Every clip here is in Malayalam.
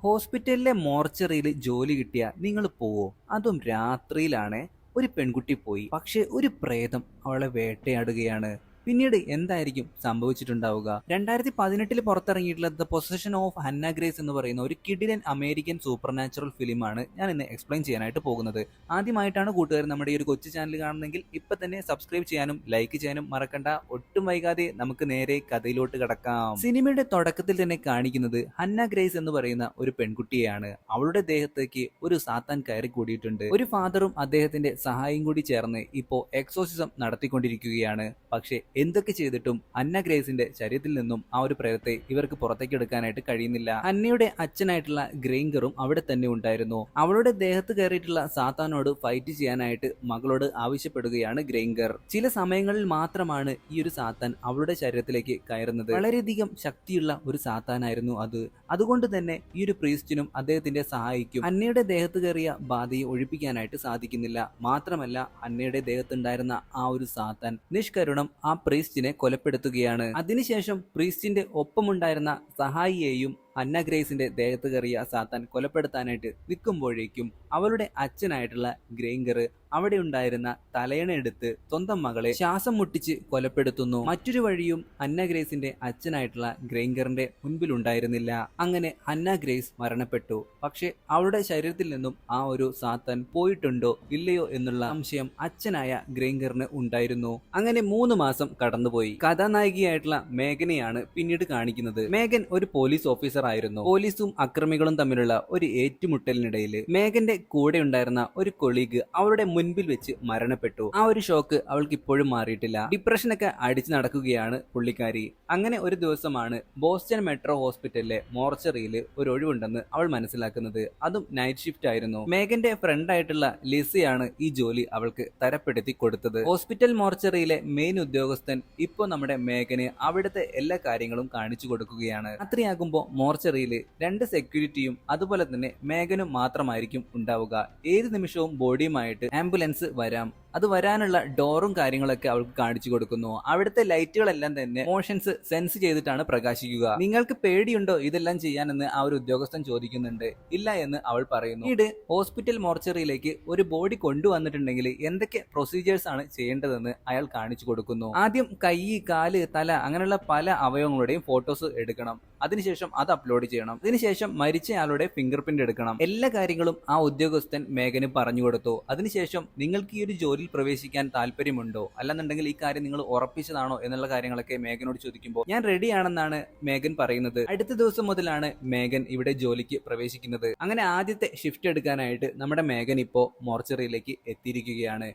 ഹോസ്പിറ്റലിലെ മോർച്ചറിയിൽ ജോലി കിട്ടിയ നിങ്ങൾ പോവോ? അതും രാത്രിയിലാണ്. ഒരു പെൺകുട്ടി പോയി, പക്ഷെ ഒരു പ്രേതം അവളെ വേട്ടയാടുകയാണ്. പിന്നീട് എന്തായിരിക്കും സംഭവിച്ചിട്ടുണ്ടാവുക? 2018 പുറത്തിറങ്ങിയിട്ടുള്ള the possession of Hannah Grace എന്ന് പറയുന്ന ഒരു കിടിലൻ അമേരിക്കൻ സൂപ്പർ നാച്ചുറൽ ഫിലിമാണ് ഞാൻ ഇന്ന് എക്സ്പ്ലെയിൻ ചെയ്യാനായിട്ട് പോകുന്നത്. ആദ്യമായിട്ടാണ് കൂട്ടുകാർ നമ്മുടെ ഈ ഒരു കൊച്ചു ചാനൽ കാണുന്നെങ്കിൽ ഇപ്പൊ തന്നെ സബ്സ്ക്രൈബ് ചെയ്യാനും ലൈക്ക് ചെയ്യാനും മറക്കണ്ട. ഒട്ടും വൈകാതെ നമുക്ക് നേരെ കഥയിലോട്ട് കടക്കാം. സിനിമയുടെ തുടക്കത്തിൽ തന്നെ കാണിക്കുന്നത് ഹന്ന ഗ്രേസ് എന്ന് പറയുന്ന ഒരു പെൺകുട്ടിയെയാണ്. അവളുടെ ദേഹത്തേക്ക് ഒരു സാത്താൻ കയറി കൂടിയിട്ടുണ്ട്. ഒരു ഫാദറും അദ്ദേഹത്തിന്റെ സഹായിയും കൂടി ചേർന്ന് ഇപ്പോ എക്സോസിസം നടത്തിക്കൊണ്ടിരിക്കുകയാണ്. പക്ഷെ എന്തൊക്കെ ചെയ്തിട്ടും ഹന്ന ഗ്രേസിന്റെ ശരീരത്തിൽ നിന്നും ആ ഒരു പ്രേതത്തെ ഇവർക്ക് പുറത്തേക്ക് എടുക്കാനായിട്ട് കഴിയുന്നില്ല. ഹന്നയുടെ അച്ഛനായിട്ടുള്ള ഗ്രൈംഗറും അവിടെ തന്നെ ഉണ്ടായിരുന്നു. അവളുടെ ദേഹത്ത് കയറിയിട്ടുള്ള സാത്താനോട് ഫൈറ്റ് ചെയ്യാനായിട്ട് മകളോട് ആവശ്യപ്പെടുകയാണ് ഗ്രൈംഗർ. ചില സമയങ്ങളിൽ മാത്രമാണ് ഈ ഒരു സാത്താൻ അവളുടെ ശരീരത്തിലേക്ക് കയറുന്നത്. വളരെയധികം ശക്തിയുള്ള ഒരു സാത്താനായിരുന്നു അത്. അതുകൊണ്ട് തന്നെ ഈ ഒരു പ്രീസ്റ്റിനും അദ്ദേഹത്തിന്റെ സഹായിക്കും ഹന്നയുടെ ദേഹത്ത് കയറിയ ബാധയെ ഒഴിപ്പിക്കാനായിട്ട് സാധിക്കുന്നില്ല. മാത്രമല്ല ഹന്നയുടെ ദേഹത്തുണ്ടായിരുന്ന ആ ഒരു സാത്താൻ നിഷ്കരുണം ആ പ്രീസ്റ്റിനെ കൊലപ്പെടുത്തുകയാണ്. അതിനുശേഷം പ്രീസ്റ്റിന്റെ ഒപ്പമുണ്ടായിരുന്ന സഹായിയെയും ഹന്ന ഗ്രേസിന്റെ ദേഹത്ത് കയറിയ സാത്താൻ കൊലപ്പെടുത്താനായിട്ട് നിൽക്കുമ്പോഴേക്കും അവളുടെ അച്ഛനായിട്ടുള്ള ഗ്രൈംഗർ അവിടെ ഉണ്ടായിരുന്ന തലയണ എടുത്ത് സ്വന്തം മകളെ ശ്വാസം മുട്ടിച്ച് കൊലപ്പെടുത്തുന്നു. മറ്റൊരു വഴിയും ഹന്ന ഗ്രേസിന്റെ അച്ഛനായിട്ടുള്ള ഗ്രൈംഗറിന്റെ മുൻപിൽ ഉണ്ടായിരുന്നില്ല. അങ്ങനെ ഹന്ന ഗ്രേസ് മരണപ്പെട്ടു. പക്ഷെ അവളുടെ ശരീരത്തിൽ നിന്നും ആ ഒരു സാത്താൻ പോയിട്ടുണ്ടോ ഇല്ലയോ എന്നുള്ള സംശയം അച്ഛനായ ഗ്രൈംഗറിന് ഉണ്ടായിരുന്നു. അങ്ങനെ 3 മാസം കടന്നുപോയി. കഥാനായികയായിട്ടുള്ള മേഘനെയാണ് പിന്നീട് കാണിക്കുന്നത്. മേഘൻ ഒരു പോലീസ് ഓഫീസർ ആയിരുന്നു. പോലീസും അക്രമികളും തമ്മിലുള്ള ഒരു ഏറ്റുമുട്ടലിനിടയിൽ മേഘന്റെ കൂടെ ഉണ്ടായിരുന്ന ഒരു കൊളീഗ് അവളുടെ മുൻപിൽ വെച്ച് മരണപ്പെട്ടു. ആ ഒരു ഷോക്ക് അവൾക്ക് ഇപ്പോഴും മാറിയിട്ടില്ല. ഡിപ്രഷനൊക്കെ അടിച്ചു നടക്കുകയാണ് പുള്ളിക്കാരി. അങ്ങനെ ഒരു ദിവസമാണ് ബോസ്റ്റൺ മെട്രോ ഹോസ്പിറ്റലിലെ മോർച്ചറിയിൽ ഒരു ഒഴിവുണ്ടെന്ന് അവൾ മനസ്സിലാക്കുന്നത്. അതും നൈറ്റ് ഷിഫ്റ്റ് ആയിരുന്നു. മേഘന്റെ ഫ്രണ്ട് ആയിട്ടുള്ള ലിസിയാണ് ഈ ജോലി അവൾക്ക് തരപ്പെടുത്തി കൊടുത്തത്. ഹോസ്പിറ്റൽ മോർച്ചറിയിലെ മെയിൻ ഉദ്യോഗസ്ഥൻ ഇപ്പോ നമ്മുടെ മേഘന് അവിടുത്തെ എല്ലാ കാര്യങ്ങളും കാണിച്ചു കൊടുക്കുകയാണ്. രാത്രിയാകുമ്പോ മോർച്ചറിയിൽ 2 സെക്യൂരിറ്റിയും അതുപോലെ തന്നെ മേഘനും മാത്രമായിരിക്കും ഉണ്ടാവുക. ഏത് നിമിഷവും ബോഡിയുമായിട്ട് ആംബുലൻസ് വരാം. അത് വരാനുള്ള ഡോറും കാര്യങ്ങളൊക്കെ അവൾക്ക് കാണിച്ചു കൊടുക്കുന്നു. അവിടുത്തെ ലൈറ്റുകളെല്ലാം തന്നെ മോഷൻസ് സെൻസ് ചെയ്തിട്ടാണ് പ്രകാശിക്കുക. നിങ്ങൾക്ക് പേടിയുണ്ടോ ഇതെല്ലാം ചെയ്യാനെന്ന് ആ ഒരു ഉദ്യോഗസ്ഥൻ ചോദിക്കുന്നുണ്ട്. ഇല്ല എന്ന് അവൾ പറയുന്നു. പിന്നീട് ഹോസ്പിറ്റൽ മോർച്ചറിയിലേക്ക് ഒരു ബോഡി കൊണ്ടുവന്നിട്ടുണ്ടെങ്കിൽ എന്തൊക്കെ പ്രൊസീജിയേഴ്സ് ആണ് ചെയ്യേണ്ടതെന്ന് അയാൾ കാണിച്ചു കൊടുക്കുന്നു. ആദ്യം കൈ, കാല്, തല അങ്ങനെയുള്ള പല അവയവങ്ങളുടെയും ഫോട്ടോസ് എടുക്കണം. അതിനുശേഷം അത് അപ്ലോഡ് ചെയ്യണം. അതിനുശേഷം മരിച്ചയാളുടെ ഫിംഗർ പ്രിന്റ് എടുക്കണം. എല്ലാ കാര്യങ്ങളും ആ ഉദ്യോഗസ്ഥൻ മേഘന് പറഞ്ഞു കൊടുത്തു. അതിനുശേഷം നിങ്ങൾക്ക് ഈ ഒരു ജോലി പ്രവേശിക്കാൻ താല്പര്യമുണ്ടോ, അല്ലെന്നുണ്ടെങ്കിൽ ഈ കാര്യം നിങ്ങൾ ഉറപ്പിച്ചതാണോ എന്നുള്ള കാര്യങ്ങളൊക്കെ മേഘനോട് ചോദിക്കുമ്പോൾ ഞാൻ റെഡിയാണെന്നാണ് മേഘൻ പറയുന്നത്. അടുത്ത ദിവസം മുതലാണ് മേഘൻ ഇവിടെ ജോലിക്ക് പ്രവേശിക്കുന്നത്. അങ്ങനെ ആദ്യത്തെ ഷിഫ്റ്റ് എടുക്കാനായിട്ട് നമ്മുടെ മേഘൻ ഇപ്പോ മോർച്ചറിയിലേക്ക് എത്തിയിരിക്കുകയാണ്.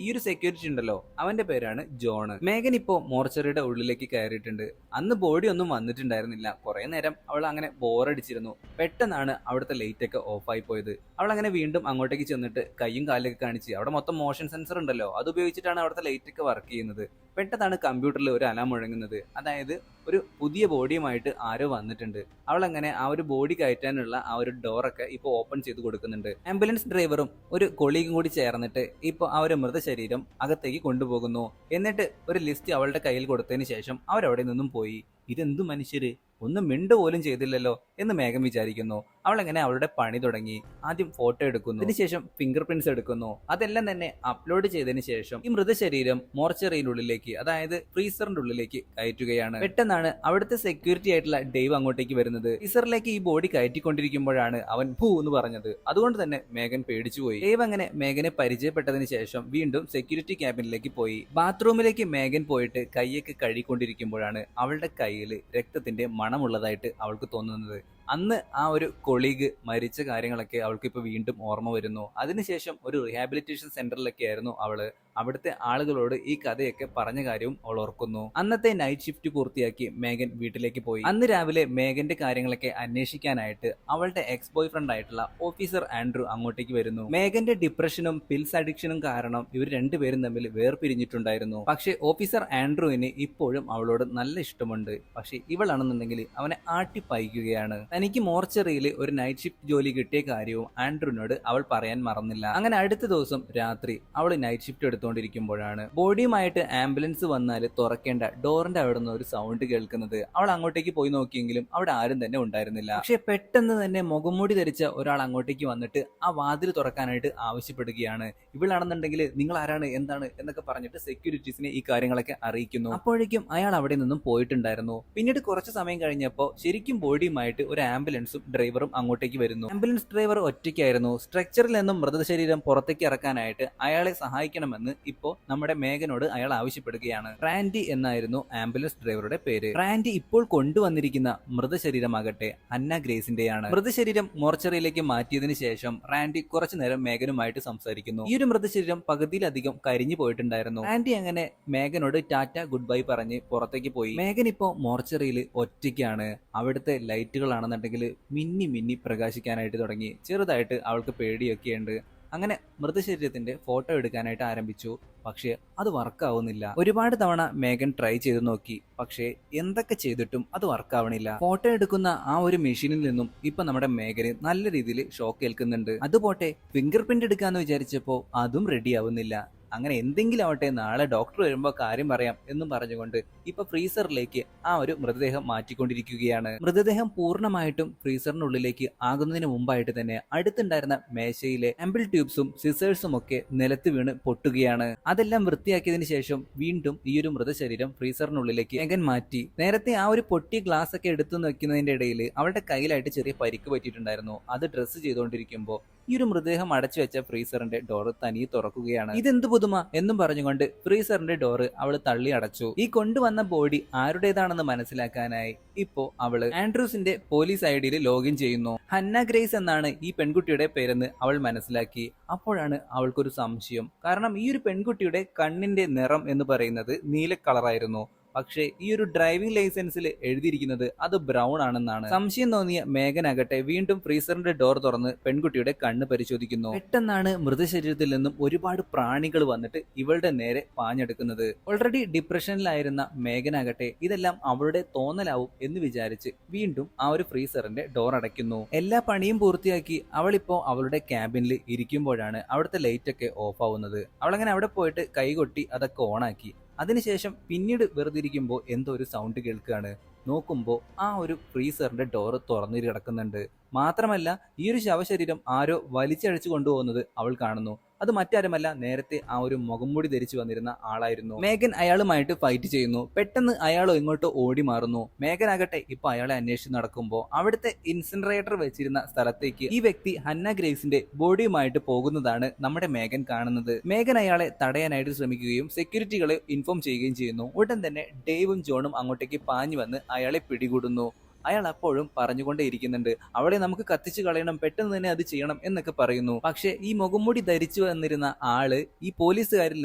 ഈ ഒരു സെക്യൂരിറ്റി ഉണ്ടല്ലോ, അവന്റെ പേരാണ് ജോൺ. മേഘൻ ഇപ്പോ മോർച്ചറിയുടെ ഉള്ളിലേക്ക് കയറിയിട്ടുണ്ട്. അന്ന് ബോഡി ഒന്നും വന്നിട്ടുണ്ടായിരുന്നില്ല. കുറെ നേരം അവൾ അങ്ങനെ ബോറടിച്ചിരുന്നു. പെട്ടെന്നാണ് അവിടുത്തെ ലൈറ്റ് ഒക്കെ ഓഫായി പോയത്. അവൾ അങ്ങനെ വീണ്ടും അങ്ങോട്ടേക്ക് ചെന്നിട്ട് കൈയും കാലൊക്കെ കാണിച്ച്, അവിടെ മൊത്തം മോഷൻ സെൻസർ ഉണ്ടല്ലോ, അത് ഉപയോഗിച്ചിട്ടാണ് അവിടുത്തെ ലൈറ്റ് ഒക്കെ വർക്ക് ചെയ്യുന്നത്. പെട്ടെന്നാണ് കമ്പ്യൂട്ടറിൽ ഒരു അലാം മുഴങ്ങുന്നത്. അതായത് ഒരു പുതിയ ബോഡിയുമായിട്ട് ആരോ വന്നിട്ടുണ്ട്. അവൾ അങ്ങനെ ആ ഒരു ബോഡി കയറ്റാനുള്ള ആ ഒരു ഡോറൊക്കെ ഇപ്പോൾ ഓപ്പൺ ചെയ്ത് കൊടുക്കുന്നുണ്ട്. ആംബുലൻസ് ഡ്രൈവറും ഒരു കൊളീഗും കൂടി ചേർന്നിട്ട് ഇപ്പോൾ ആ ഒരു മൃതശരീരം അകത്തേക്ക് കൊണ്ടുപോകുന്നു. എന്നിട്ട് ഒരു ലിസ്റ്റ് അവളുടെ കയ്യിൽ കൊടുത്തതിന് ശേഷം അവരവിടെ നിന്നും പോയി. ഇതെന്തു മനുഷ്യര്, ഒന്നും മിണ്ടു പോലും ചെയ്തില്ലല്ലോ എന്ന് മേഘം വിചാരിക്കുന്നു. അവൾ അങ്ങനെ അവളുടെ പണി തുടങ്ങി. ആദ്യം ഫോട്ടോ എടുക്കുന്നു, അതിനുശേഷം ഫിംഗർ പ്രിന്റ്സ് എടുക്കുന്നു. അതെല്ലാം തന്നെ അപ്ലോഡ് ചെയ്തതിന് ശേഷം ഈ മൃതശരീരം മോർച്ചറിയിലുള്ളിലേക്ക്, അതായത് ഫ്രീസറിന്റെ ഉള്ളിലേക്ക് കയറ്റുകയാണ്. പെട്ടെന്നാണ് അവിടുത്തെ സെക്യൂരിറ്റി ആയിട്ടുള്ള ഡേവ് അങ്ങോട്ടേക്ക് വരുന്നത്. ഫ്രീസറിലേക്ക് ഈ ബോഡി കയറ്റിക്കൊണ്ടിരിക്കുമ്പോഴാണ് അവൻ ഭൂ എന്ന് പറഞ്ഞത്. അതുകൊണ്ട് തന്നെ മേഘൻ പേടിച്ചുപോയി. ഡേവ് അങ്ങനെ മേഘനെ പരിചയപ്പെട്ടതിന് ശേഷം വീണ്ടും സെക്യൂരിറ്റി ക്യാബിനിലേക്ക് പോയി. ബാത്റൂമിലേക്ക് മേഘൻ പോയിട്ട് കൈയൊക്കെ കഴുകിക്കൊണ്ടിരിക്കുമ്പോഴാണ് അവളുടെ കയ്യിൽ രക്തത്തിന്റെ മണമുള്ളതായിട്ട് അവൾക്ക് തോന്നുന്നത്. അന്ന് ആ ഒരു കൊളീഗ് മരിച്ച കാര്യങ്ങളൊക്കെ അവൾക്ക് ഇപ്പൊ വീണ്ടും ഓർമ്മ വരുന്നു. അതിനുശേഷം ഒരു റീഹാബിലിറ്റേഷൻ സെന്ററിലൊക്കെ ആയിരുന്നു അവള്. അവിടുത്തെ ആളുകളോട് ഈ കഥയൊക്കെ പറഞ്ഞ കാര്യവും അവൾ ഓർക്കുന്നു. അന്നത്തെ നൈറ്റ് ഷിഫ്റ്റ് പൂർത്തിയാക്കി മേഘൻ വീട്ടിലേക്ക് പോയി. അന്ന് രാവിലെ മേഘന്റെ കാര്യങ്ങളൊക്കെ അന്വേഷിക്കാനായിട്ട് അവളുടെ എക്സ് ബോയ് ഫ്രണ്ട് ആയിട്ടുള്ള ഓഫീസർ ആൻഡ്രൂ അങ്ങോട്ടേക്ക് വരുന്നു. മേഘന്റെ ഡിപ്രഷനും പിൽസ് അഡിക്ഷനും കാരണം ഇവർ രണ്ടുപേരും തമ്മിൽ വേർപിരിഞ്ഞിട്ടുണ്ടായിരുന്നു. പക്ഷെ ഓഫീസർ ആൻഡ്രൂവിന് ഇപ്പോഴും അവളോട് നല്ല ഇഷ്ടമുണ്ട്. പക്ഷെ ഇവളാണെന്നുണ്ടെങ്കിൽ അവനെ ആട്ടിപ്പായിക്കുകയാണ്. തനിക്ക് മോർച്ചറിയിൽ ഒരു നൈറ്റ് ഷിഫ്റ്റ് ജോലി കിട്ടിയ കാര്യവും ആൻഡ്രൂവിനോട് അവൾ പറയാൻ മറന്നില്ല. അങ്ങനെ അടുത്ത ദിവസം രാത്രി അവൾ നൈറ്റ് ഷിഫ്റ്റ് എടുത്തുകൊണ്ടിരിക്കുമ്പോഴാണ് ബോഡിയുമായിട്ട് ആംബുലൻസ് വന്നാൽ തുറക്കേണ്ട ഡോറിന്റെ അവിടെ നിന്ന് ഒരു സൗണ്ട് കേൾക്കുന്നത്. അവൾ അങ്ങോട്ടേക്ക് പോയി നോക്കിയെങ്കിലും അവിടെ ആരും തന്നെ ഉണ്ടായിരുന്നില്ല. പക്ഷെ പെട്ടെന്ന് തന്നെ മുഖംമൂടി ധരിച്ച ഒരാൾ അങ്ങോട്ടേക്ക് വന്നിട്ട് ആ വാതിൽ തുറക്കാനായിട്ട് ആവശ്യപ്പെടുകയാണ്. ഇവളാണെന്നുണ്ടെങ്കിൽ നിങ്ങൾ ആരാണ്, എന്താണ് എന്നൊക്കെ പറഞ്ഞിട്ട് സെക്യൂരിറ്റീസിനെ ഈ കാര്യങ്ങളൊക്കെ അറിയിക്കുന്നു. അപ്പോഴേക്കും അയാൾ അവിടെ നിന്നും പോയിട്ടുണ്ടായിരുന്നു. പിന്നീട് കുറച്ച് സമയം കഴിഞ്ഞപ്പോൾ ശരിക്കും ബോഡിയുമായിട്ട് ഒരു ആംബുലൻസും ഡ്രൈവറും അങ്ങോട്ടേക്ക് വരുന്നു. ആംബുലൻസ് ഡ്രൈവർ ഒറ്റയ്ക്കായിരുന്നു. സ്ട്രക്ചറിൽ നിന്നും മൃതശരീരം പുറത്തേക്ക് ഇറക്കാനായിട്ട് അയാളെ സഹായിക്കണമെന്ന് ഇപ്പോ നമ്മുടെ മേഘനോട് അയാൾ ആവശ്യപ്പെടുകയാണ്. റാൻഡി എന്നായിരുന്നു ആംബുലൻസ് ഡ്രൈവറുടെ പേര്. റാൻഡി ഇപ്പോൾ കൊണ്ടുവന്നിരിക്കുന്ന മൃതശരീരമാകട്ടെ അന്ന ഗ്രേസിന്റെയാണ്. മൃതശരീരം മോർച്ചറിയിലേക്ക് മാറ്റിയതിനു ശേഷം റാൻഡി കുറച്ചു നേരം മേഘനുമായിട്ട് സംസാരിക്കുന്നു. ഈ ഒരു മൃതശരീരം പകുതിയിലധികം കരിഞ്ഞു പോയിട്ടുണ്ടായിരുന്നു. റാൻഡി അങ്ങനെ മേഘനോട് ടാറ്റ ഗുഡ് ബൈ പറഞ്ഞ് പുറത്തേക്ക് പോയി. മേഘൻ ഇപ്പോ മോർച്ചറിയിൽ ഒറ്റയ്ക്കാണ്. അവിടുത്തെ ലൈറ്റുകളാണെന്നുണ്ടെങ്കിൽ മിന്നി മിന്നി പ്രകാശിക്കാനായിട്ട് തുടങ്ങി. ചെറുതായിട്ട് അവൾക്ക് പേടിയൊക്കെയുണ്ട്. അങ്ങനെ മൃതശരീരത്തിന്റെ ഫോട്ടോ എടുക്കാനായിട്ട് ആരംഭിച്ചു. പക്ഷെ അത് വർക്കാവുന്നില്ല. ഒരുപാട് തവണ മേഘൻ ട്രൈ ചെയ്ത് നോക്കി. പക്ഷേ എന്തൊക്കെ ചെയ്തിട്ടും അത് വർക്കാവണില്ല. ഫോട്ടോ എടുക്കുന്ന ആ ഒരു മെഷീനിൽ നിന്നും ഇപ്പൊ നമ്മുടെ മേഘന് നല്ല രീതിയിൽ ഷോക്ക് ഏൽക്കുന്നുണ്ട്. അതുപോട്ടെ ഫിംഗർ പ്രിന്റ് എടുക്കാന്ന് വിചാരിച്ചപ്പോ അതും റെഡി ആവുന്നില്ല. അങ്ങനെ എന്തെങ്കിലും ആവട്ടെ, നാളെ ഡോക്ടർ വരുമ്പോൾ കാര്യം പറയാം എന്നും പറഞ്ഞുകൊണ്ട് ഇപ്പൊ ഫ്രീസറിലേക്ക് ആ ഒരു മൃതദേഹം മാറ്റിക്കൊണ്ടിരിക്കുകയാണ്. മൃതദേഹം പൂർണ്ണമായിട്ടും ഫ്രീസറിനുള്ളിലേക്ക് ആകുന്നതിന് മുമ്പായിട്ട് തന്നെ അടുത്തുണ്ടായിരുന്ന മേശയിലെ ആംബിൾ ട്യൂബ്സും സിസേഴ്സും ഒക്കെ നിലത്ത് വീണ് പൊട്ടുകയാണ്. അതെല്ലാം വൃത്തിയാക്കിയതിനു ശേഷം വീണ്ടും ഈ ഒരു മൃതശരീരം ഫ്രീസറിനുള്ളിലേക്ക് മേഘൻ മാറ്റി. നേരത്തെ ആ ഒരു പൊട്ടിയ ഗ്ലാസ് ഒക്കെ എടുത്തു വെക്കുന്നതിന്റെ ഇടയിൽ അവളുടെ കയ്യിലായിട്ട് ചെറിയ പരിക്ക് പറ്റിയിട്ടുണ്ടായിരുന്നു. അത് ഡ്രസ്സ് ചെയ്തുകൊണ്ടിരിക്കുമ്പോൾ ഈ ഒരു മൃതദേഹം അടച്ചു വെച്ച ഫ്രീസറിന്റെ ഡോർ തനിയെ തുറക്കുകയാണ്. ഇതെന്ത് പുതുമ എന്നും പറഞ്ഞുകൊണ്ട് ഫ്രീസറിന്റെ ഡോറ് അവൾ തള്ളി അടച്ചു. ഈ കൊണ്ടുവന്ന ബോഡി ആരുടേതാണെന്ന് മനസ്സിലാക്കാനായി ഇപ്പോ അവള് ആൻഡ്രൂസിന്റെ പോലീസ് ഐഡിയിൽ ലോഗിൻ ചെയ്യുന്നു. ഹന്ന ഗ്രേസ് എന്നാണ് ഈ പെൺകുട്ടിയുടെ പേരെന്ന് അവൾ മനസ്സിലാക്കി. അപ്പോഴാണ് അവൾക്കൊരു സംശയം. കാരണം ഈ ഒരു പെൺകുട്ടിയുടെ കണ്ണിന്റെ നിറം എന്ന് പറയുന്നത് നീല കളറായിരുന്നു. പക്ഷേ ഈ ഒരു ഡ്രൈവിംഗ് ലൈസൻസിൽ എഴുതിയിരിക്കുന്നത് അത് ബ്രൗൺ ആണെന്നാണ്. സംശയം തോന്നിയ മേഘനാകട്ടെ വീണ്ടും ഫ്രീസറിന്റെ ഡോർ തുറന്ന് പെൺകുട്ടിയുടെ കണ്ണ് പരിശോധിക്കുന്നു. പെട്ടെന്നാണ് മൃതശരീരത്തിൽ നിന്നും ഒരുപാട് പ്രാണികൾ വന്നിട്ട് ഇവളുടെ നേരെ പാഞ്ഞെടുക്കുന്നത്. ഓൾറെഡി ഡിപ്രഷനിലായിരുന്ന മേഘനാകട്ടെ ഇതെല്ലാം അവളുടെ തോന്നലാവും എന്ന് വിചാരിച്ച് വീണ്ടും ആ ഒരു ഫ്രീസറിന്റെ ഡോർ അടയ്ക്കുന്നു. എല്ലാ പണിയും പൂർത്തിയാക്കി അവളിപ്പോ അവളുടെ ക്യാബിനിൽ ഇരിക്കുമ്പോഴാണ് അവിടുത്തെ ലൈറ്റ് ഒക്കെ ഓഫ് ആവുന്നത്. അവളങ്ങനെ അവിടെ പോയിട്ട് കൈകൊട്ടി അതൊക്കെ ഓണാക്കി. അതിനുശേഷം പിന്നീട് വെറുതെ ഇരിക്കുമ്പോൾ എന്തോ ഒരു സൗണ്ട് കേൾക്കുകയാണ്. നോക്കുമ്പോൾ ആ ഒരു ഫ്രീസറിന്റെ ഡോറ് തുറന്നു കിടക്കുന്നുണ്ട്. മാത്രമല്ല ഈ ഒരു ശവശരീരം ആരോ വലിച്ചഴിച്ചു കൊണ്ടുപോകുന്നത് അവൾ കാണുന്നു. അത് മറ്റാരുമല്ല, നേരത്തെ ആ ഒരു മുഖംമൂടി ധരിച്ചു വന്നിരുന്ന ആളായിരുന്നു. മേഘൻ അയാളുമായിട്ട് ഫൈറ്റ് ചെയ്യുന്നു. പെട്ടെന്ന് അയാളോ ഇങ്ങോട്ട് ഓടി മാറുന്നു. മേഘൻ ആകട്ടെ ഇപ്പൊ അയാളെ അന്വേഷിച്ച് നടക്കുമ്പോൾ അവിടുത്തെ ഇൻസിനറേറ്റർ വെച്ചിരുന്ന സ്ഥലത്തേക്ക് ഈ വ്യക്തി ഹന്ന ഗ്രേസിന്റെ ബോഡിയുമായിട്ട് പോകുന്നതാണ് നമ്മുടെ മേഘൻ കാണുന്നത്. മേഘൻ അയാളെ തടയാനായിട്ട് ശ്രമിക്കുകയും സെക്യൂരിറ്റികളെ ഇൻഫോം ചെയ്യുകയും ചെയ്യുന്നു. ഉടൻ തന്നെ ഡേവും ജോണും അങ്ങോട്ടേക്ക് പാഞ്ഞു വന്ന് അയാളെ പിടികൂടുന്നു. അയാൾ അപ്പോഴും പറഞ്ഞുകൊണ്ടേ ഇരിക്കുന്നുണ്ട്, അവളെ നമുക്ക് കത്തിച്ചു കളയണം, പെട്ടെന്ന് തന്നെ അത് ചെയ്യണം എന്നൊക്കെ പറയുന്നു. പക്ഷെ ഈ മുഖംമൂടി ധരിച്ചു വന്നിരുന്ന ആള് ഈ പോലീസുകാരിൽ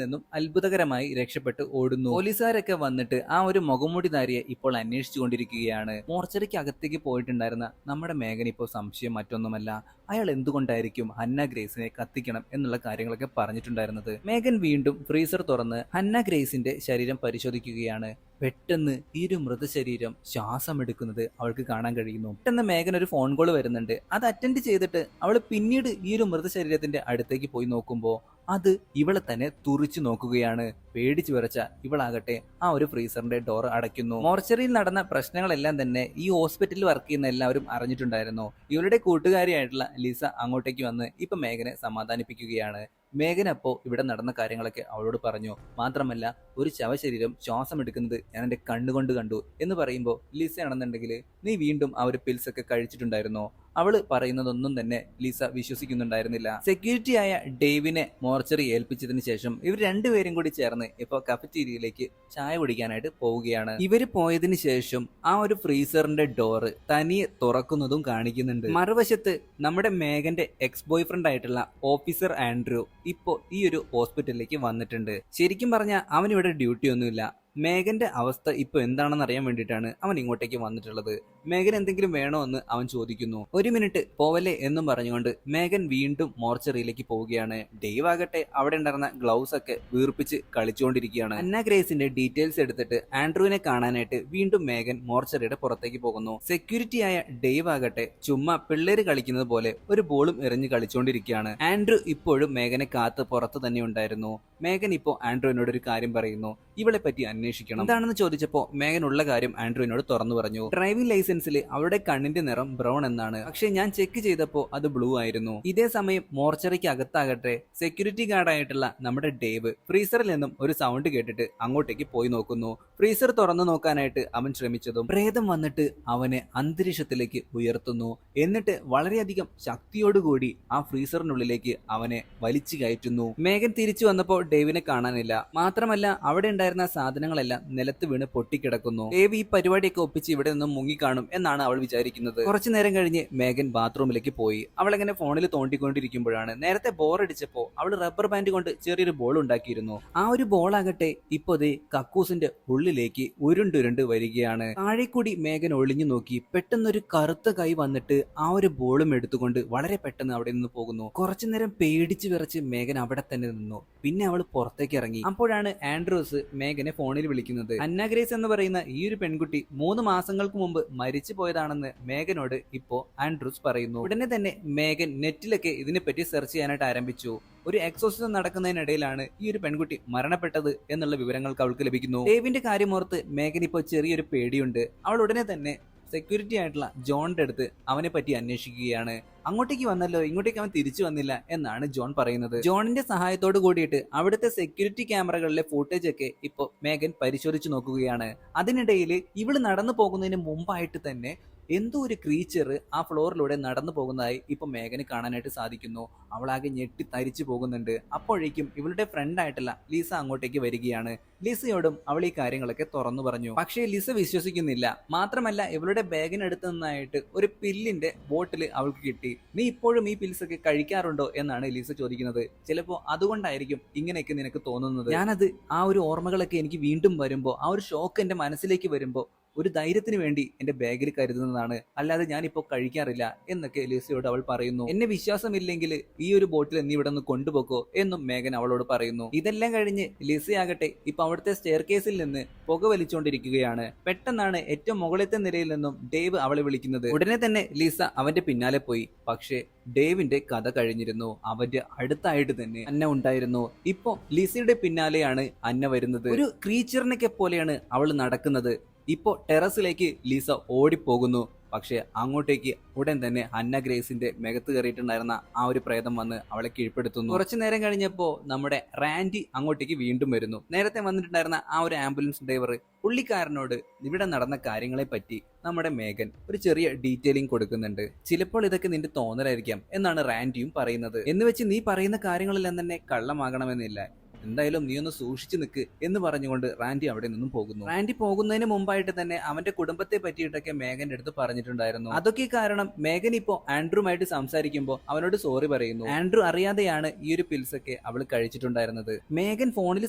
നിന്നും അത്ഭുതകരമായി രക്ഷപ്പെട്ട് ഓടുന്നു. പോലീസുകാരൊക്കെ വന്നിട്ട് ആ ഒരു മുഖംമൂടിധാരിയെ ഇപ്പോൾ അന്വേഷിച്ചു കൊണ്ടിരിക്കുകയാണ്. മോർച്ചറിക്ക് അകത്തേക്ക് പോയിട്ടുണ്ടായിരുന്ന നമ്മുടെ മേഘൻ ഇപ്പോൾ സംശയം മറ്റൊന്നുമല്ല, അയാൾ എന്തുകൊണ്ടായിരിക്കും ഹന്ന ഗ്രേസിനെ കത്തിക്കണം എന്നുള്ള കാര്യങ്ങളൊക്കെ പറഞ്ഞിട്ടുണ്ടായിരുന്നത്. മേഘൻ വീണ്ടും ഫ്രീസർ തുറന്ന് ഹന്ന ഗ്രേസിന്റെ ശരീരം പരിശോധിക്കുകയാണ്. പെട്ടെന്ന് ഈ ഒരു മൃതശരീരം ശ്വാസം എടുക്കുന്നത് അവൾക്ക് കാണാൻ കഴിയുന്നു. പെട്ടെന്ന് മേഘൻ ഒരു ഫോൺ കോൾ വരുന്നുണ്ട്. അത് അറ്റൻഡ് ചെയ്തിട്ട് അവൾ പിന്നീട് ഈ ഒരു മൃതശരീരത്തിന്റെ അടുത്തേക്ക് പോയി നോക്കുമ്പോൾ അത് ഇവളെ തന്നെ തുറിച്ചു നോക്കുകയാണ്. പേടിച്ചു വിറച്ച ഇവളാകട്ടെ ആ ഒരു ഫ്രീസറിന്റെ ഡോർ അടയ്ക്കുന്നു. മോർച്ചറിയിൽ നടന്ന പ്രശ്നങ്ങളെല്ലാം തന്നെ ഈ ഹോസ്പിറ്റലിൽ വർക്ക് ചെയ്യുന്ന എല്ലാവരും അറിഞ്ഞിട്ടുണ്ടായിരുന്നു. ഇവരുടെ കൂട്ടുകാരിയായിട്ടുള്ള ലിസ അങ്ങോട്ടേക്ക് വന്ന് ഇപ്പൊ മേഘനെ സമാധാനിപ്പിക്കുകയാണ്. മേഘൻ അപ്പോ ഇവിടെ നടന്ന കാര്യങ്ങളൊക്കെ അവളോട് പറഞ്ഞു. മാത്രമല്ല ഒരു ശവശരീരം ശ്വാസം എടുക്കുന്നത് ഞാൻ എന്റെ കണ്ണുകൊണ്ട് കണ്ടു എന്ന് പറയുമ്പോൾ ലിസ ആണെന്നുണ്ടെങ്കിൽ നീ വീണ്ടും ആ ഒരു പിൽസ് ഒക്കെ കഴിച്ചിട്ടുണ്ടായിരുന്നോ? അവള് പറയുന്നതൊന്നും തന്നെ ലിസ വിശ്വസിക്കുന്നുണ്ടായിരുന്നില്ല. സെക്യൂരിറ്റി ആയ ഡേവിനെ മോർച്ചറി ഏൽപ്പിച്ചതിന് ശേഷം ഇവർ രണ്ടുപേരും കൂടി ചേർന്ന് ഇപ്പൊ കഫറ്റീരിയയിലേക്ക് ചായ കുടിക്കാനായിട്ട് പോവുകയാണ്. ഇവര് പോയതിനു ശേഷം ആ ഒരു ഫ്രീസറിന്റെ ഡോറ് തനിയെ തുറക്കുന്നതും കാണിക്കുന്നുണ്ട്. മറുവശത്ത് നമ്മുടെ മേഘന്റെ എക്സ് ബോയ് ഫ്രണ്ട് ആയിട്ടുള്ള ഓഫീസർ ആൻഡ്രൂ ഇപ്പോ ഈ ഒരു ഹോസ്പിറ്റലിലേക്ക് വന്നിട്ടുണ്ട്. ശരിക്കും പറഞ്ഞാൽ അവൻ ഇവിടെ ഡ്യൂട്ടി ഒന്നുമില്ല, മേഗന്റെ അവസ്ഥ ഇപ്പൊ എന്താണെന്ന് അറിയാൻ വേണ്ടിയിട്ടാണ് അവൻ ഇങ്ങോട്ടേക്ക് വന്നിട്ടുള്ളത്. മേഗൻ എന്തെങ്കിലും വേണോ എന്ന് അവൻ ചോദിക്കുന്നു. ഒരു മിനിറ്റ് പോവല്ലേ എന്നും പറഞ്ഞുകൊണ്ട് മേഗൻ വീണ്ടും മോർച്ചറിയിലേക്ക് പോവുകയാണ്. ഡേവ് ആകട്ടെ അവിടെ ഉണ്ടായിരുന്ന ഗ്ലൗസ് ഒക്കെ വീർപ്പിച്ച് കളിച്ചുകൊണ്ടിരിക്കുകയാണ്. അന്ന ഗ്രേസിന്റെ ഡീറ്റെയിൽസ് എടുത്തിട്ട് ആൻഡ്രൂവിനെ കാണാനായിട്ട് വീണ്ടും മേഗൻ മോർച്ചറിയുടെ പുറത്തേക്ക് പോകുന്നു. സെക്യൂരിറ്റി ആയ ഡേവ് ആകട്ടെ ചുമ്മാ പിള്ളേര് കളിക്കുന്നത് പോലെ ഒരു ബോളും എറിഞ്ഞ് കളിച്ചുകൊണ്ടിരിക്കുകയാണ്. ആൻഡ്രൂ ഇപ്പോഴും മേഗനെ കാത്ത് പുറത്ത് തന്നെ ഉണ്ടായിരുന്നു. മേഗൻ ഇപ്പോ ആൻഡ്രൂവിനോട് ഒരു കാര്യം പറയുന്നു, ഇവളെ പറ്റി അന്വേഷിക്കണം. എന്താണെന്ന് ചോദിച്ചപ്പോ മേഗൻ ഉള്ള കാര്യം ആൻഡ്രൂവിനോട് തുറന്നു പറഞ്ഞു. ഡ്രൈവിംഗ് ലൈസൻസിൽ അവരുടെ കണ്ണിന്റെ നിറം ബ്രൗൺ എന്നാണ്, പക്ഷെ ഞാൻ ചെക്ക് ചെയ്തപ്പോ അത് ബ്ലൂ ആയിരുന്നു. ഇതേ സമയം മോർച്ചറിക്ക് അകത്താകട്ടെ സെക്യൂരിറ്റി ഗാർഡായിട്ടുള്ള നമ്മുടെ ഡേവ് ഫ്രീസറിൽ നിന്നും ഒരു സൗണ്ട് കേട്ടിട്ട് അങ്ങോട്ടേക്ക് പോയി നോക്കുന്നു. ഫ്രീസർ തുറന്നു നോക്കാനായിട്ട് അവൻ ശ്രമിച്ചതും പ്രേതം വന്നിട്ട് അവനെ അന്തരീക്ഷത്തിലേക്ക് ഉയർത്തുന്നു. എന്നിട്ട് വളരെയധികം ശക്തിയോടുകൂടി ആ ഫ്രീസറിനുള്ളിലേക്ക് അവനെ വലിച്ചു കയറ്റുന്നു. മേഗൻ തിരിച്ചു വന്നപ്പോ ഡേവിനെ കാണാനില്ല. മാത്രമല്ല അവിടെ ഉണ്ടായിരുന്ന സാധനങ്ങളെല്ലാം നിലത്ത് വീണ് പൊട്ടിക്കിടക്കുന്നു. ഡേവ് ഈ പരിപാടിയൊക്കെ ഒപ്പിച്ച് ഇവിടെ നിന്നും മുങ്ങിക്കാണും എന്നാണ് അവൾ വിചാരിക്കുന്നത്. കുറച്ചു നേരം കഴിഞ്ഞ് മേഗൻ ബാത്റൂമിലേക്ക് പോയി. അവൾ എങ്ങനെ ഫോണിൽ തോണ്ടിക്കൊണ്ടിരിക്കുമ്പോഴാണ് നേരത്തെ ബോറടിച്ചപ്പോ അവൾ റബ്ബർ ബാൻഡ് കൊണ്ട് ചെറിയൊരു ബോൾ ഉണ്ടാക്കിയിരുന്നു. ആ ഒരു ബോൾ ആകട്ടെ ഇപ്പൊ കക്കൂസിന്റെ ഉള്ളിലേക്ക് ഉരുണ്ടുരുണ്ട് വരികയാണ്. താഴെക്കൂടി മേഗൻ ഒളിഞ്ഞു നോക്കി. പെട്ടെന്നൊരു കറുത്ത കൈ വന്നിട്ട് ആ ഒരു ബോളും എടുത്തുകൊണ്ട് വളരെ പെട്ടെന്ന് അവിടെ നിന്ന് പോകുന്നു. കുറച്ചു നേരം പേടിച്ച് വിറച്ച് മേഗൻ അവിടെ തന്നെ നിന്നു. പിന്നെ അവൾ പുറത്തേക്ക് ഇറങ്ങി. അപ്പോഴാണ് ആൻഡ്രൂസ് മേഗനെ ഫോണിൽ വിളിക്കുന്നത്. അന്ന ഗ്രേസ് എന്ന് പറയുന്ന ഈ ഒരു പെൺകുട്ടി 3 മാസങ്ങൾക്ക് മുമ്പ് മരിച്ചു പോയതാണെന്ന് മേഗനോട് ഇപ്പോ ആൻഡ്രൂസ് പറയുന്നു. ഉടനെ തന്നെ മേഗൻ നെറ്റിലൊക്കെ ഇതിനെപ്പറ്റി സെർച്ച് ചെയ്യാനായിട്ട് ആരംഭിച്ചു. ഒരു എക്സോസിസം നടക്കുന്നതിനിടയിലാണ് ഈ ഒരു പെൺകുട്ടി മരണപ്പെട്ടത് എന്നുള്ള വിവരങ്ങൾക്ക് അവൾക്ക് ലഭിക്കുന്നു. ഡേവിന്റെ കാര്യമോർത്ത് മേഗൻ ഇപ്പോൾ ചെറിയൊരു പേടിയുണ്ട്. അവൾ ഉടനെ തന്നെ സെക്യൂരിറ്റി ആയിട്ടുള്ള ജോണിന്റെ അടുത്ത് അവനെ പറ്റി അന്വേഷിക്കുകയാണ്. അങ്ങോട്ടേക്ക് വന്നല്ലോ, ഇങ്ങോട്ടേക്ക് അവൻ തിരിച്ചു വന്നില്ല എന്നാണ് ജോൺ പറയുന്നത്. ജോണിന്റെ സഹായത്തോട് കൂടിയിട്ട് അവിടുത്തെ സെക്യൂരിറ്റി ക്യാമറകളിലെ ഫൂട്ടേജ് ഒക്കെ ഇപ്പൊ മേഗൻ പരിശോധിച്ചു നോക്കുകയാണ്. അതിനിടയിൽ ഇവള് നടന്നു പോകുന്നതിന് മുമ്പായിട്ട് തന്നെ എന്തോ ഒരു ക്രീച്ചർ ആ ഫ്ലോറിലൂടെ നടന്നു പോകുന്നതായി ഇപ്പൊ മേഗന് കാണാനായിട്ട് സാധിക്കുന്നു. അവളാകെ ഞെട്ടി തരിച്ചു പോകുന്നുണ്ട്. അപ്പോഴേക്കും ഇവളുടെ ഫ്രണ്ട് ആയിട്ടുള്ള ലിസ അങ്ങോട്ടേക്ക് വരികയാണ്. ലിസയോടും അവൾ ഈ കാര്യങ്ങളൊക്കെ തുറന്നു പറഞ്ഞു. പക്ഷേ ലിസ വിശ്വസിക്കുന്നില്ല. മാത്രമല്ല ഇവളുടെ ബാഗിനടുത്ത് നിന്നായിട്ട് ഒരു പില്ലിന്റെ ബോട്ടിൽ അവൾക്ക് കിട്ടി. നീ ഇപ്പോഴും ഈ പിൽസ് ഒക്കെ കഴിക്കാറുണ്ടോ എന്നാണ് ലിസ ചോദിക്കുന്നത്. ചിലപ്പോ അതുകൊണ്ടായിരിക്കും ഇങ്ങനെയൊക്കെ നിനക്ക് തോന്നുന്നത്. ഞാനത് ആ ഒരു ഓർമ്മകളൊക്കെ എനിക്ക് വീണ്ടും വരുമ്പോ, ആ ഒരു ഷോക്ക് എന്റെ മനസ്സിലേക്ക് വരുമ്പോ ഒരു ധൈര്യത്തിന് വേണ്ടി എന്റെ ബാഗിൽ കരുതുന്നതാണ്, അല്ലാതെ ഞാനിപ്പോ കഴിക്കാറില്ല എന്നൊക്കെ ലിസയോട് അവൾ പറയുന്നു. എന്നെ വിശ്വാസമില്ലെങ്കിൽ ഈ ഒരു ബോട്ടിൽ നീ ഇവിടെ നിന്ന് കൊണ്ടുപോക്കോ എന്നും മേഗൻ അവളോട് പറയുന്നു. ഇതെല്ലാം കഴിഞ്ഞ് ലിസയാകട്ടെ ഇപ്പൊ അവിടുത്തെ സ്റ്റെയർ കേസിൽ നിന്ന് പുക വലിച്ചുകൊണ്ടിരിക്കുകയാണ്. പെട്ടെന്നാണ് ഏറ്റവും മുകളിലത്തെ നിരയിൽ നിന്നും ഡേവ് അവളെ വിളിക്കുന്നത്. ഉടനെ തന്നെ ലിസ അവന്റെ പിന്നാലെ പോയി. പക്ഷേ ഡേവിന്റെ കഥ കഴിഞ്ഞിരുന്നു. അവന്റെ അടുത്തായിട്ട് തന്നെ അന്ന ഉണ്ടായിരുന്നു. ഇപ്പൊ ലിസയുടെ പിന്നാലെയാണ് അന്ന വരുന്നത്. ഒരു ക്രീച്ചറിനൊക്കെ പോലെയാണ് അവൾ നടക്കുന്നത്. ഇപ്പോ ടെറസിലേക്ക് ലിസ ഓടിപ്പോകുന്നു. പക്ഷെ അങ്ങോട്ടേക്ക് ഉടൻ തന്നെ അന്ന ഗ്രേസിന്റെ മെകത്ത് കയറിയിട്ടുണ്ടായിരുന്ന ആ ഒരു പ്രേതം വന്ന് അവളെ കീഴ്പ്പെടുത്തുന്നു. കുറച്ചു നേരം കഴിഞ്ഞപ്പോ നമ്മുടെ റാൻഡി അങ്ങോട്ടേക്ക് വീണ്ടും വരുന്നു. നേരത്തെ വന്നിട്ടുണ്ടായിരുന്ന ആ ഒരു ആംബുലൻസ് ഡ്രൈവർ പുള്ളിക്കാരനോട് ഇവിടെ നടന്ന കാര്യങ്ങളെ പറ്റി നമ്മുടെ മേഗൻ ഒരു ചെറിയ ഡീറ്റെയിലിംഗ് കൊടുക്കുന്നുണ്ട്. ചിലപ്പോൾ ഇതൊക്കെ നിന്റെ തോന്നലായിരിക്കാം എന്നാണ് റാൻഡിയും പറയുന്നത്. എന്ന് വെച്ച് നീ പറയുന്ന കാര്യങ്ങളെല്ലാം തന്നെ കള്ളമാകണമെന്നില്ല, എന്തായാലും നീ ഒന്ന് സൂക്ഷിച്ചു നിൽക്ക് എന്ന് പറഞ്ഞുകൊണ്ട് റാൻഡി അവിടെ നിന്നും പോകുന്നു. റാൻഡി പോകുന്നതിന് മുമ്പായിട്ട് തന്നെ അവന്റെ കുടുംബത്തെ പറ്റിയിട്ടൊക്കെ മേഗന്റെ അടുത്ത് പറഞ്ഞിട്ടുണ്ടായിരുന്നു. അതൊക്കെ കാരണം മേഗൻ ഇപ്പോ ആൻഡ്രുമായിട്ട് സംസാരിക്കുമ്പോൾ അവനോട് സോറി പറയുന്നു. ആൻഡ്രു അറിയാതെയാണ് ഈ ഒരു പിൽസ് ഒക്കെ അവൾ കഴിച്ചിട്ടുണ്ടായിരുന്നത്. മേഗൻ ഫോണിൽ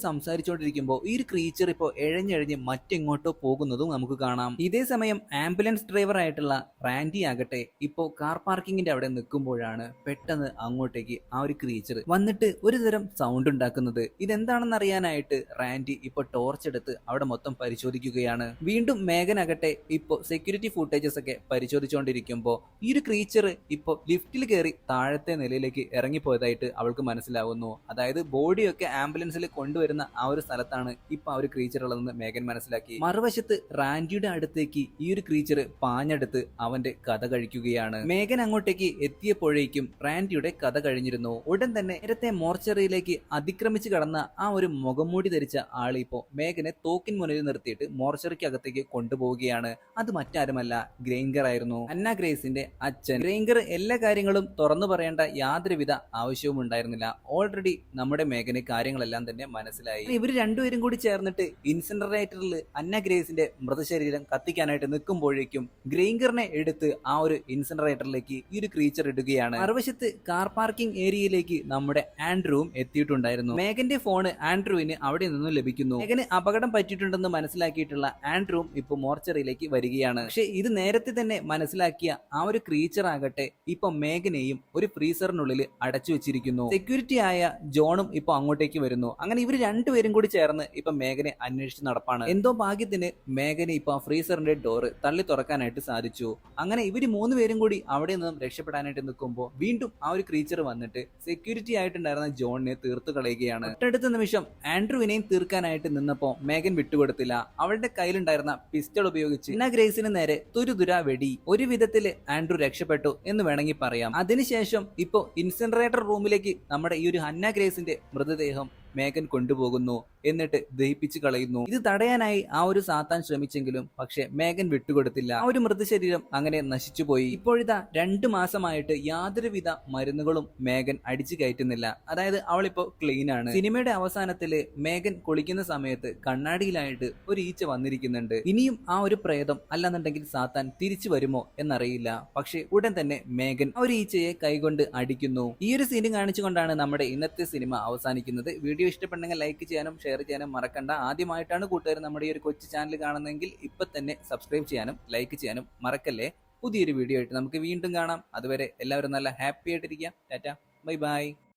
സംസാരിച്ചുകൊണ്ടിരിക്കുമ്പോൾ ഈ ഒരു ക്രീച്ചർ ഇപ്പോ എഴഞ്ഞെഴഞ്ഞ് മറ്റെങ്ങോട്ടോ പോകുന്നതും നമുക്ക് കാണാം. ഇതേ സമയം ആംബുലൻസ് ഡ്രൈവർ ആയിട്ടുള്ള റാൻഡി ആകട്ടെ ഇപ്പോ കാർ പാർക്കിങ്ങിന്റെ അവിടെ നിൽക്കുമ്പോഴാണ് പെട്ടെന്ന് അങ്ങോട്ടേക്ക് ആ ഒരു ക്രീച്ചർ വന്നിട്ട് ഒരു തരം സൗണ്ട് ഉണ്ടാക്കുന്നത്. ഇതെന്താണെന്ന് അറിയാനായിട്ട് റാൻഡി ഇപ്പൊ ടോർച്ച് എടുത്ത് അവിടെ മൊത്തം പരിശോധിക്കുകയാണ്. വീണ്ടും മേഗൻ ആകട്ടെ ഇപ്പൊ സെക്യൂരിറ്റി ഫുട്ടേജസ് ഒക്കെ പരിശോധിച്ചുകൊണ്ടിരിക്കുമ്പോ ഈ ഒരു ക്രീച്ചർ ഇപ്പൊ ലിഫ്റ്റിൽ കയറി താഴത്തെ നിലയിലേക്ക് ഇറങ്ങിപ്പോയതായിട്ട് അവൾക്ക് മനസ്സിലാവുന്നു. അതായത് ബോഡിയൊക്കെ ആംബുലൻസിൽ കൊണ്ടുവരുന്ന ആ ഒരു സ്ഥലത്താണ് ഇപ്പൊ ആ ഒരു ക്രീച്ചർ ഉള്ളതെന്ന് മേഗൻ മനസ്സിലാക്കി. മറുവശത്ത് റാൻഡിയുടെ അടുത്തേക്ക് ഈ ഒരു ക്രീച്ചർ പാഞ്ഞെടുത്ത് അവന്റെ കഥ കഴിക്കുകയാണ്. മേഗൻ അങ്ങോട്ടേക്ക് എത്തിയപ്പോഴേക്കും റാൻഡിയുടെ കഥ കഴിഞ്ഞിരുന്നു. ഉടൻ തന്നെ നേരത്തെ മോർച്ചറിയിലേക്ക് അതിക്രമിച്ച് കടന്ന ആ ഒരു മുഖംമൂടി ധരിച്ച ആൾ ഇപ്പോ മേഗനെ തോക്കിൻ മുന്നിൽ നിർത്തിയിട്ട് മോർച്ചറിക്ക് അകത്തേക്ക് കൊണ്ടുപോവുകയാണ്. അത് മറ്റാരുമല്ല ഗ്രൈംഗർ ആയിരുന്നു, അന്ന ഗ്രേസിന്റെ അച്ഛൻ. ഗ്രൈംഗർ എല്ലാ കാര്യങ്ങളും തുറന്നു പറയേണ്ട യാതൊരുവിധ ആവശ്യവും ഉണ്ടായിരുന്നില്ല. ഓൾറെഡി നമ്മുടെ മേഗന് കാര്യങ്ങളെല്ലാം തന്നെ മനസ്സിലായി. ഇവർ രണ്ടുപേരും കൂടി ചേർന്നിട്ട് ഇൻസിനറേറ്ററിൽ അന്ന ഗ്രേസിന്റെ മൃതശരീരം കത്തിക്കാനായിട്ട് നിൽക്കുമ്പോഴേക്കും ഗ്രൈംഗറിനെ എടുത്ത് ആ ഒരു ഇൻസിനറേറ്ററിലേക്ക് ഈ ഒരു ക്രീച്ചർ ഇടുകയാണ്. മറുവശത്ത് കാർ പാർക്കിംഗ് ഏരിയയിലേക്ക് നമ്മുടെ ആൻഡ്രൂവും എത്തിയിട്ടുണ്ടായിരുന്നു. മേഗന്റെ ഫോണ് ആൻഡ്രൂവിന് അവിടെ നിന്നും ലഭിക്കുന്നു. മേഗന് അപകടം പറ്റിയിട്ടുണ്ടെന്ന് മനസ്സിലാക്കിയിട്ടുള്ള ആൻഡ്രൂവും ഇപ്പൊ മോർച്ചറിയിലേക്ക് വരികയാണ്. പക്ഷെ ഇത് നേരത്തെ തന്നെ മനസ്സിലാക്കിയ ആ ഒരു ക്രീച്ചർ ആകട്ടെ ഇപ്പൊ മേഗനെയും ഒരു ഫ്രീസറിനുള്ളിൽ അടച്ചു വെച്ചിരിക്കുന്നു. സെക്യൂരിറ്റി ആയ ജോണും ഇപ്പൊ അങ്ങോട്ടേക്ക് വരുന്നു. അങ്ങനെ ഇവർ രണ്ടുപേരും കൂടി ചേർന്ന് ഇപ്പൊ മേഗനെ അന്വേഷിച്ച് നടപ്പാണ്. എന്തോ ഭാഗ്യത്തിന് മേഗനെ ഇപ്പൊ ഫ്രീസറിന്റെ ഡോറ് തള്ളി തുറക്കാനായിട്ട് സാധിച്ചു. അങ്ങനെ ഇവര് മൂന്നുപേരും കൂടി അവിടെ നിന്നും രക്ഷപ്പെടാനായിട്ട് നിൽക്കുമ്പോൾ വീണ്ടും ആ ഒരു ക്രീച്ചർ വന്നിട്ട് സെക്യൂരിറ്റി ആയിട്ടുണ്ടായിരുന്ന ജോണിനെ തീർത്തു കളയുകയാണ്. തൊട്ടടുത്ത നിമിഷം ആൻഡ്രൂവിനെയും തീർക്കാനായിട്ട് നിന്നപ്പോ മേഗൻ വിട്ടുകൊടുത്തില്ല. അവളുടെ കയ്യിലുണ്ടായിരുന്ന പിസ്റ്റൾ ഉപയോഗിച്ച് അന്ന ഗ്രേസിന് നേരെ തുരുതുര വെടി. ഒരു വിധത്തില് ആൻഡ്രൂ രക്ഷപ്പെട്ടു എന്ന് വേണമെങ്കിൽ പറയാം. അതിനുശേഷം ഇപ്പോ ഇൻസിനറേറ്റർ റൂമിലേക്ക് നമ്മുടെ ഈ ഒരു ഹന്ന ഗ്രേസിന്റെ മൃതദേഹം മേഗൻ കൊണ്ടുപോകുന്നു. എന്നിട്ട് ദഹിപ്പിച്ചു കളയുന്നു. ഇത് തടയാനായി ആ ഒരു സാത്താൻ ശ്രമിച്ചെങ്കിലും പക്ഷെ മേഗൻ വിട്ടുകൊടുത്തില്ല. ആ ഒരു മൃതശരീരം അങ്ങനെ നശിച്ചുപോയി. ഇപ്പോഴിതാ 2 മാസമായിട്ട് യാതൊരുവിധ മരുന്നുകളും മേഗൻ അടിച്ചു കയറ്റുന്നില്ല. അതായത് അവളിപ്പോ ക്ലീൻ ആണ്. സിനിമയുടെ അവസാനത്തില് മേഗൻ കുളിക്കുന്ന സമയത്ത് കണ്ണാടിയിലായിട്ട് ഒരു ഈച്ച വന്നിരിക്കുന്നുണ്ട്. ഇനിയും ആ ഒരു പ്രേതം അല്ലെന്നുണ്ടെങ്കിൽ സാത്താൻ തിരിച്ചു വരുമോ എന്നറിയില്ല. പക്ഷെ ഉടൻ തന്നെ മേഗൻ ആ ഒരു ഈച്ചയെ കൈകൊണ്ട് അടിക്കുന്നു. ഈ ഒരു സീൻ കാണിച്ചുകൊണ്ടാണ് നമ്മുടെ ഇന്നത്തെ സിനിമ അവസാനിക്കുന്നത്. വീഡിയോ ഇഷ്ടപ്പെട്ടെങ്കിൽ ലൈക്ക് ചെയ്യാനും ഷെയർ ചെയ്യാനും മറക്കണ്ട. ആദ്യമായിട്ടാണ് കൂട്ടുകാർ നമ്മുടെ ഈ ഒരു കൊച്ചു ചാനൽ കാണുന്നതെങ്കിൽ ഇപ്പൊ തന്നെ സബ്സ്ക്രൈബ് ചെയ്യാനും ലൈക്ക് ചെയ്യാനും മറക്കല്ലേ. പുതിയൊരു വീഡിയോ ആയിട്ട് നമുക്ക് വീണ്ടും കാണാം. അതുവരെ എല്ലാവരും നല്ല ഹാപ്പി ആയിട്ടിരിക്കുക. Tata, bye bye.